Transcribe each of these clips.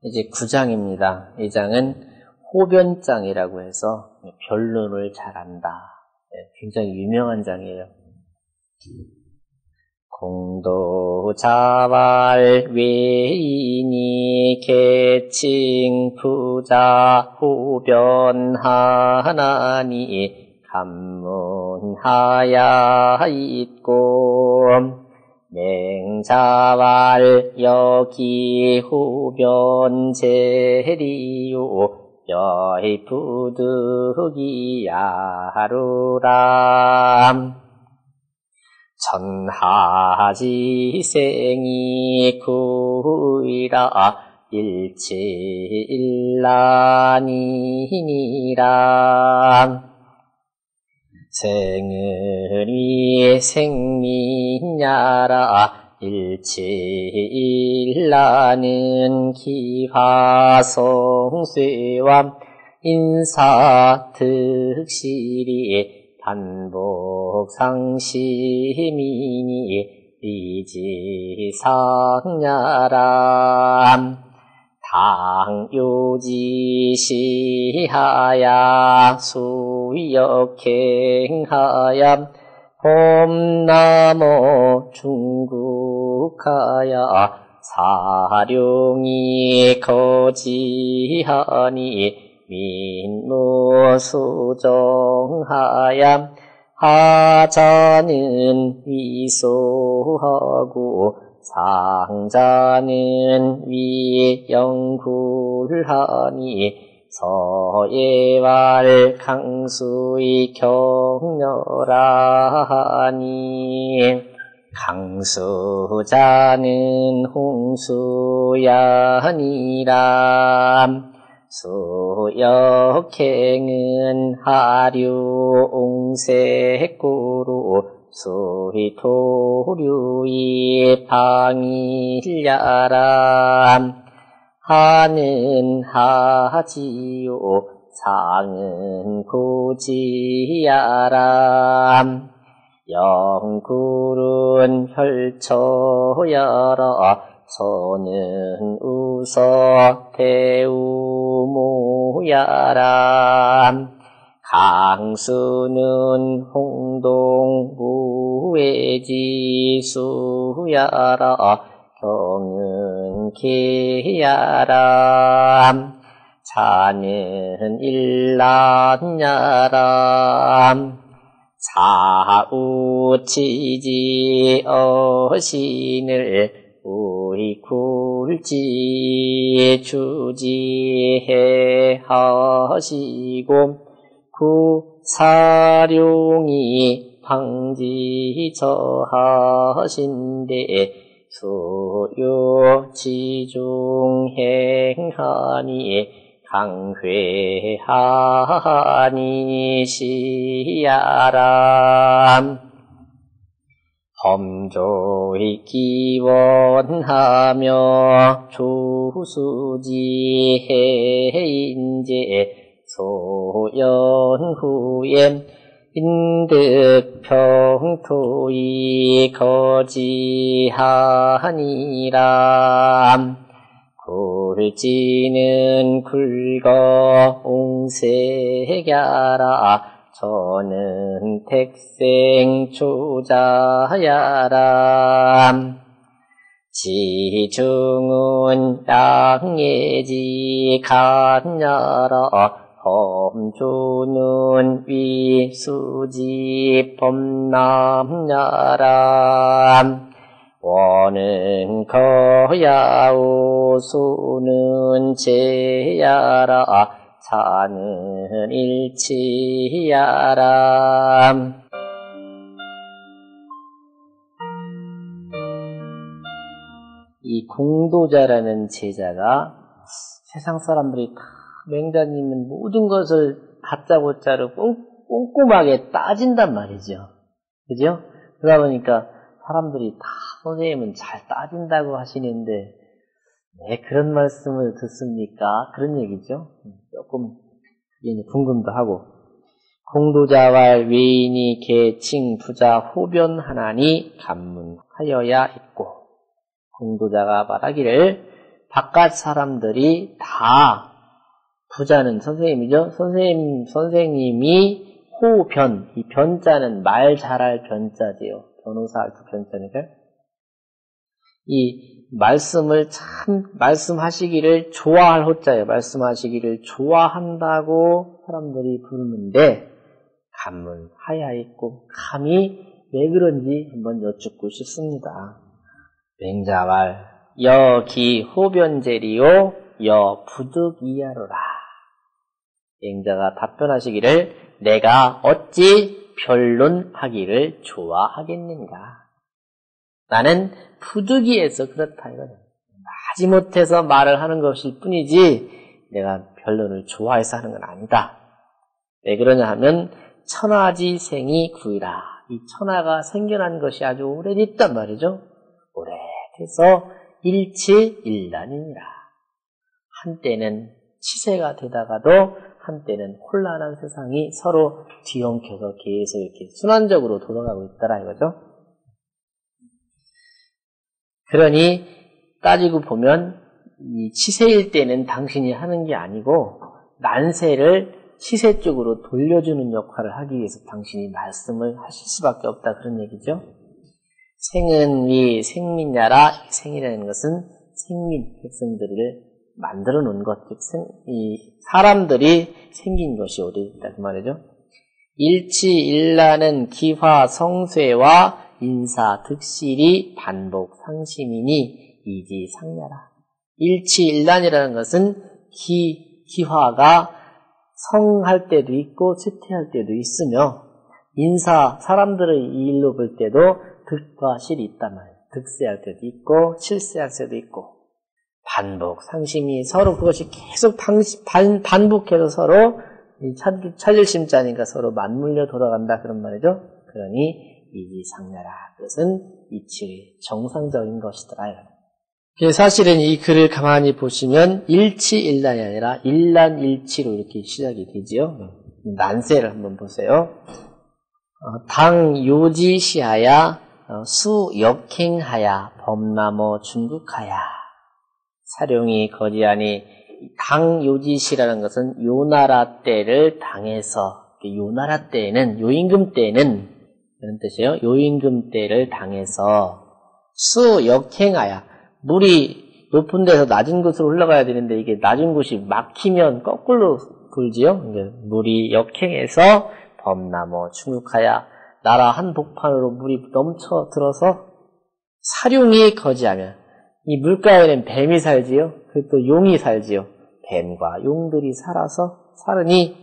이제 9장입니다. 이 장은 호변장이라고 해서 변론을 잘한다. 굉장히 유명한 장이에요. 공도자왈 외인이 계칭 부자 호변하나니 감문하야 있고 맹자왈 여기 호변 제리요 여의부득이야루람 천하지생이 구이라 일치일란이니라 생은위 생민야라 일치일라는 기화성쇠와 인사특실이 반복상시민이 리지상야람 당요지시하야 수역행하야 봄나무 중국하야 사룡이 거지하니 민무수정하야 하자는 위소하고 상자는 위영굴하니 서예왈 강수의 격렬하니 강수자는 홍수야니라 수역행은 하류옹색구로 수희토류의 방일야람 하는 하지요 상은 고지야람 영굴은 혈처여라 소는 우서 대우모야람 강수는 홍동 무해지수야라 경은 개야람 자는 일란야람 사우치지 어신을 우이굴지 주지해 하시고 구사룡이 방지처하신데 수요지중행하니 강회하니 시야람 범조의 기원하며 조수지해인제 소연후에 인득평토의 거지하니라 굴지는 굵어 옹색야라 저는 택생초자야람 지중은 양예지 간야라 범주는 위수지 범남야람 원은 거야오 수는 제야라 사는 일치야람 이 공도자라는 제자가 세상 사람들이 다 맹자님은 모든 것을 다짜고짜로 꼼꼼하게 따진단 말이죠. 그죠? 그러다 보니까 사람들이 다 선생님은 잘 따진다고 하시는데 왜 그런 말씀을 듣습니까? 그런 얘기죠. 조금 궁금도 하고 공도자왈 외인이 계칭 부자 호변하나니 감문하여야 있고 공도자가 말하기를 바깥 사람들이 다 부자는 선생님이죠. 선생님이 호변, 이 변자는 말 잘할 변자지요. 변호사 할 때 변자니까. 이 말씀을 말씀하시기를 좋아할 호자예요. 말씀하시기를 좋아한다고 사람들이 부르는데, 감문 하야있고, 감히 왜 그런지 한번 여쭙고 싶습니다. 맹자말, 여기 호변제리요, 여 부득이하로라. 맹자가 답변하시기를, 내가 어찌 변론하기를 좋아하겠는가. 나는 부득이해서 그렇다 이거죠. 마지못해서 말을 하는 것일 뿐이지 내가 변론을 좋아해서 하는 건 아니다. 왜 그러냐 하면 천하지생이 구이라. 이 천하가 생겨난 것이 아주 오래됐단 말이죠. 오래돼서 일치일란이니라. 한때는 치세가 되다가도 한때는 혼란한 세상이 서로 뒤엉켜서 계속 이렇게 순환적으로 돌아가고 있더라 이거죠. 그러니 따지고 보면 이 치세일 때는 당신이 하는 게 아니고 난세를 치세 쪽으로 돌려주는 역할을 하기 위해서 당신이 말씀을 하실 수밖에 없다 그런 얘기죠. 생은 위 생민야라. 생이라는 것은 생민 백성들을 만들어 놓은 것, 즉 이 사람들이 생긴 것이 오래됐다 그 말이죠. 일치일라는 기화 성쇠와 인사 득실이 반복 상심이니 이지상야라. 일치일란이라는 것은 기화가 성할 때도 있고 쇠퇴할 때도 있으며 인사 사람들의 일로 볼 때도 득과 실이 있단 말이에요. 득세할 때도 있고 실세할 때도 있고 반복 상심이 서로 그것이 계속 반복해서 서로 찾을 심자니까 서로 맞물려 돌아간다 그런 말이죠. 그러니 이지상야라. 그것은 이치의 정상적인 것이더라. 사실은 이 글을 가만히 보시면 일치일란이 아니라 일란일치로 이렇게 시작이 되지요. 난세를 한번 보세요. 당요지시하야 수역행하야 범나무 중국하야. 사룡이 거지하니 당요지시라는 것은 요나라 때를 당해서 요나라 때에는 요임금 때에는 이런 뜻이에요. 요임금 때를 당해서 수역행하야. 물이 높은 데서 낮은 곳으로 흘러가야 되는데 이게 낮은 곳이 막히면 거꾸로 돌지요. 물이 역행해서 범나무 충국하야. 나라 한복판으로 물이 넘쳐들어서 사룡이 거지하면 이 물가에는 뱀이 살지요. 그리고 또 용이 살지요. 뱀과 용들이 살으니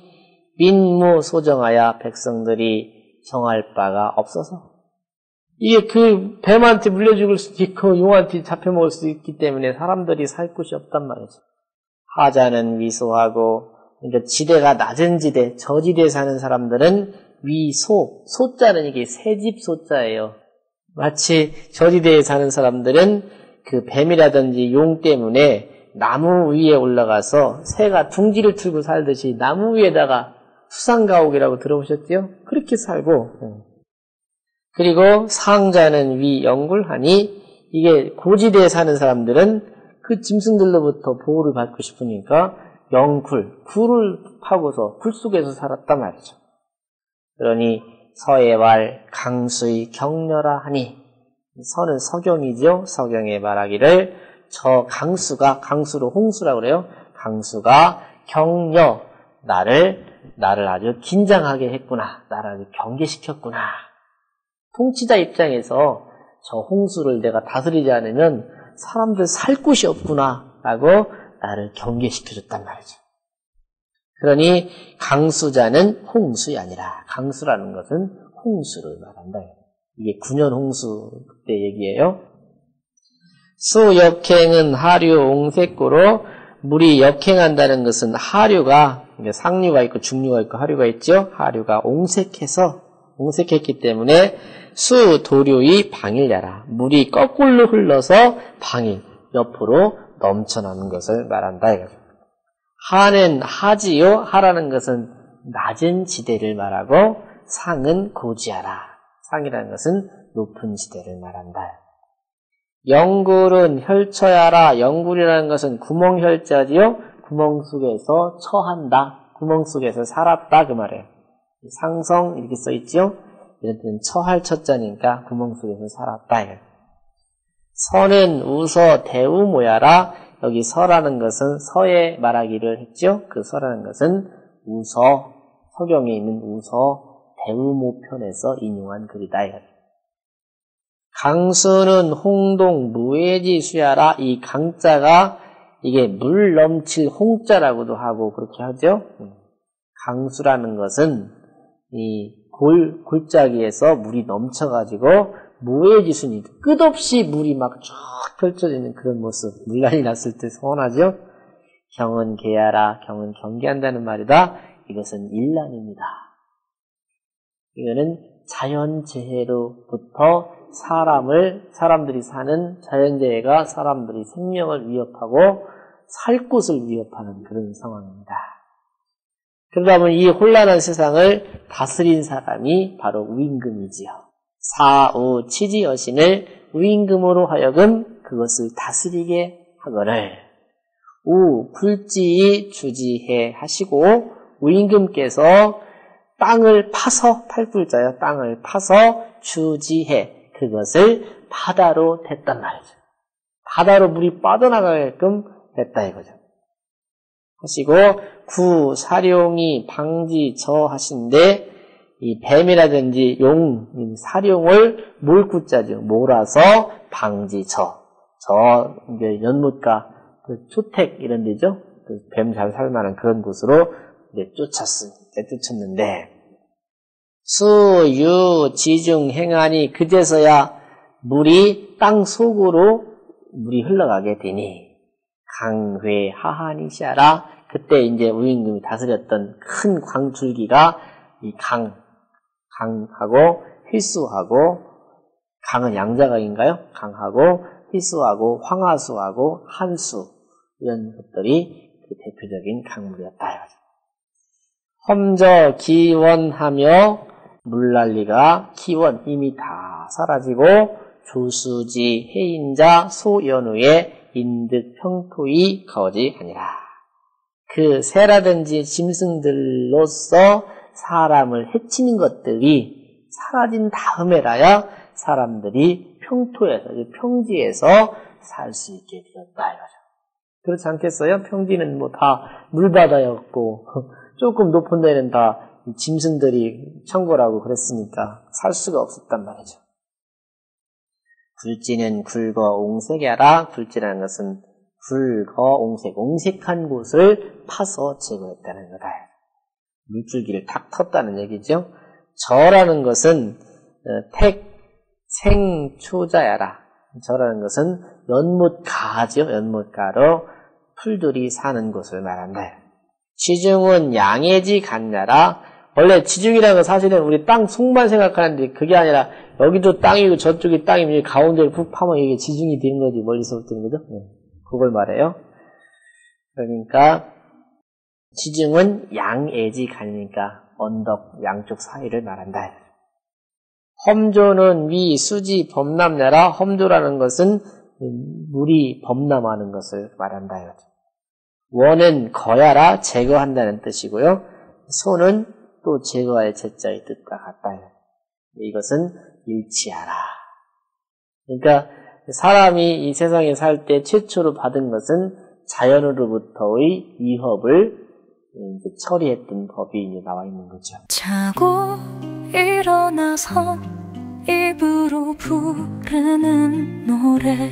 민무 소정하야. 백성들이 정할 바가 없어서 이게 그 뱀한테 물려 죽을 수도 있고 용한테 잡혀 먹을 수도 있기 때문에 사람들이 살 곳이 없단 말이죠. 하자는 위소하고 그러니까 지대가 낮은 지대, 저지대에 사는 사람들은 위소, 소자는 이게 새집 소자예요. 마치 저지대에 사는 사람들은 그 뱀이라든지 용 때문에 나무 위에 올라가서 새가 둥지를 틀고 살듯이 나무 위에다가 수상가옥이라고 들어보셨죠? 그렇게 살고 그리고 상자는 위 영굴하니 이게 고지대에 사는 사람들은 그 짐승들로부터 보호를 받고 싶으니까 굴을 파고서 굴 속에서 살았단 말이죠. 그러니 서해왈 강수의 격려라 하니 서는 서경이죠. 서경에 말하기를 저 강수로 홍수라고 그래요. 강수가 격려 나를 아주 긴장하게 했구나. 나를 아주 경계시켰구나. 통치자 입장에서 저 홍수를 내가 다스리지 않으면 사람들 살 곳이 없구나 라고 나를 경계시켜줬단 말이죠. 그러니 강수자는 홍수이 아니라 강수라는 것은 홍수를 말한다. 이게 9년 홍수 그때 얘기예요. 수역행은 하류 옹색고로 물이 역행한다는 것은 하류가 상류가 있고 중류가 있고 하류가 있죠. 하류가 옹색했기 때문에 수도류의 방일야라. 물이 거꾸로 흘러서 방일, 옆으로 넘쳐나는 것을 말한다. 하는 하지요. 하라는 것은 낮은 지대를 말하고 상은 고지하라. 상이라는 것은 높은 지대를 말한다. 영굴은 혈처야라. 영굴이라는 것은 구멍혈자지요. 구멍 속에서 처한다. 구멍 속에서 살았다 그 말이에요. 상성 이렇게 써있지요. 이럴 때는 처할 처자니까 구멍 속에서 살았다. 서는 우서 대우모야라. 여기 서라는 것은 서에 말하기를 했죠. 그 서라는 것은 우서, 서경에 있는 우서 대우모 편에서 인용한 글이다. 강수는 홍동 무해지수야라. 이 강자가 이게 물 넘칠 홍자라고도 하고 그렇게 하죠. 강수라는 것은 이 골짜기에서 물이 넘쳐가지고 무해지수니 끝없이 물이 막 쫙 펼쳐지는 그런 모습. 물난이 났을 때 서운하죠. 경은 개야라. 경은 경계한다는 말이다. 이것은 일난입니다. 이거는 자연재해로부터 사람들이 사는 자연재해가 사람들이 생명을 위협하고 살 곳을 위협하는 그런 상황입니다. 그러다 보니 이 혼란한 세상을 다스린 사람이 바로 우임금이지요. 사우 치지여신을 우임금으로 하여금 그것을 다스리게 하거늘 우 굴지이 주지해 하시고 우임금께서 땅을 파서 팔불자요. 땅을 파서 주지해 그것을 바다로 댔단 말이죠. 바다로 물이 빠져나가게끔 됐다 이거죠. 하시고 구 사룡이 방지 저 하신데 이 뱀이라든지 용 사룡을 몰구자죠. 몰아서 방지 저 이제 연못가 그 초택 이런 데죠. 그 뱀 잘 살만한 그런 곳으로 이제 쫓았는데 수, 유, 지중, 행하니 그제서야 물이 땅 속으로 물이 흘러가게 되니 강회 하하니시아라. 그때 이제 우임금이 다스렸던 큰 광줄기가 이 강하고 휘수하고 강은 양자강인가요? 강하고 휘수하고 황하수하고 한수 이런 것들이 그 대표적인 강물이었다. 험저 기원하며 물난리가 기원 이미 다 사라지고 조수지 해인자 소연우의 인득 평토이 거지 아니라 그 새라든지 짐승들로서 사람을 해치는 것들이 사라진 다음에라야 사람들이 평토에서 평지에서 살 수 있게 되었다 이거죠. 그렇지 않겠어요? 평지는 뭐 다 물바다였고 조금 높은 데는 다 짐승들이 창궐하고 그랬으니까 살 수가 없었단 말이죠. 굴지는 굵어 옹색이하라. 굴지라는 것은 굵어 옹색한 곳을 파서 제거했다는 거다. 물줄기를 탁 텄다는 얘기죠. 저라는 것은 생초자야라. 저라는 것은 연못가죠. 연못가로 풀들이 사는 곳을 말한다. 지중은 양해지 같냐라. 원래 지중이라는 건 사실은 우리 땅 속만 생각하는데 그게 아니라 여기도 땅이고 저쪽이 땅이면 가운데를 푹 파면 이게 지중이 되는 거지. 멀리서 볼 때는 거죠. 그걸 말해요. 그러니까 지중은 양애지 가니까 언덕 양쪽 사이를 말한다. 험조는 위 수지 범람냐라. 험조라는 것은 물이 범람하는 것을 말한다. 원은 거야라. 제거한다는 뜻이고요. 소는 또 제거의 제자의 뜻과 같다. 이것은 일치하라. 그러니까 사람이 이 세상에 살 때 최초로 받은 것은 자연으로부터의 위협을 처리했던 법이 이제 나와 있는 거죠. 자고 일어나서 입으로 부르는 노래